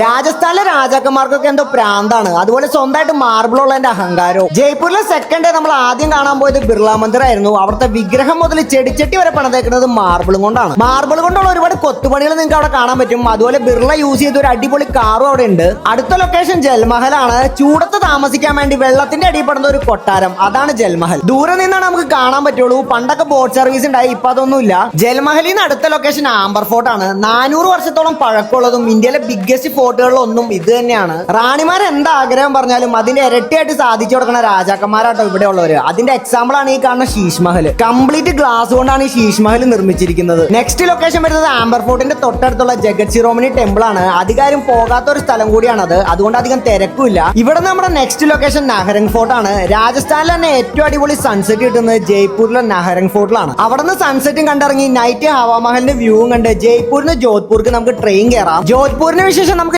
രാജസ്ഥാനിലെ രാജാക്കന്മാർക്കൊക്കെ എന്തോ പ്രാന്താണ്, അതുപോലെ സ്വന്തമായിട്ട് മാർബിൾ ഉള്ളതിന്റെ അഹങ്കാരവും. ജയ്പൂരിലെ സെക്കൻഡ് ഡേ നമ്മൾ ആദ്യം കാണാൻ പോയത് ബിർള മന്ദിർ ആയിരുന്നു. അവിടുത്തെ വിഗ്രഹം മുതൽ ചെടിച്ചട്ടി വരെ പണിതേക്കുന്നത് മാർബിളും കൊണ്ടാണ്. മാർബിൾ കൊണ്ടുള്ള ഒരുപാട് കൊത്തുപണികൾ നിങ്ങൾക്ക് അവിടെ കാണാൻ പറ്റും. അതുപോലെ ബിർള യൂസ് ചെയ്ത ഒരു അടിപൊളി കാറും അവിടെ ഉണ്ട്. അടുത്ത ലൊക്കേഷൻ ജൽമഹലാണ്. ചൂടത്ത് താമസിക്കാൻ വേണ്ടി വെള്ളത്തിന്റെ അടിപ്പെടുന്ന ഒരു കൊട്ടാരം, അതാണ് ജൽമഹൽ. ദൂരെ നിന്നാണ് നമുക്ക് കാണാൻ പറ്റുള്ളൂ. പണ്ടൊക്കെ ബോട്ട് സർവീസ് ഉണ്ടായി, ഇപ്പൊ അതൊന്നുമില്ല. ജൽമഹലിൽ നിന്ന് അടുത്ത ലൊക്കേഷൻ ആംബർ ഫോർട്ട് ആണ്. 400 വർഷത്തോളം പഴക്കമുള്ളതും ഇന്ത്യയിലെ ബിഗ്ഗസ്റ്റ് ഫോർട്ടുകളിലൊന്നും ഇത് തന്നെയാണ്. റാണിമാർ എന്താ ആഗ്രഹം പറഞ്ഞാലും അതിന്റെ ഇരട്ടിയായിട്ട് സാധിച്ചു കൊടുക്കുന്ന രാജാക്കന്മാരാട്ടോ ഇവിടെ ഉള്ളവര്. അതിന്റെ എക്സാമ്പിൾ ആണ് ഈ കാണുന്ന ശീഷ് മഹൽ. കംപ്ലീറ്റ് ഗ്ലാസ് കൊണ്ടാണ് ഈ ശീഷ് മഹൽ നിർമ്മിച്ചിരിക്കുന്നത്. നെക്സ്റ്റ് ലൊക്കേഷൻ വരുന്നത് ആംബർ ഫോർട്ടിന്റെ തൊട്ടടുത്തുള്ള ജഗത് ശിരോമണി ടെമ്പിൾ ആണ്. അധികാരം പോകാത്ത ഒരു സ്ഥലം കൂടിയാണത്, അതുകൊണ്ട് അധികം തിരക്കില്ല. ഇവിടെ നമ്മുടെ നെക്സ്റ്റ് ലൊക്കേഷൻ നഹരംഗ് ഫോർട്ട് ആണ്. രാജസ്ഥാനിൽ തന്നെ ഏറ്റവും അടിപൊളി സൺസെറ്റ് കിട്ടുന്നത് ജയ്പൂരിലെ നഹരംഗ് ഫോർട്ടിലാണ്. അവിടെ നിന്ന് സൺസെറ്റും കണ്ടിറങ്ങി നൈറ്റ് ഹവാമഹലിന്റെ വ്യൂവും കണ്ട് ജയ്പൂരിന് ജോധ്പൂർക്ക് നമുക്ക് ട്രെയിൻ കയറാം. ജോധ്പൂരിന് വിശേഷം നമുക്ക്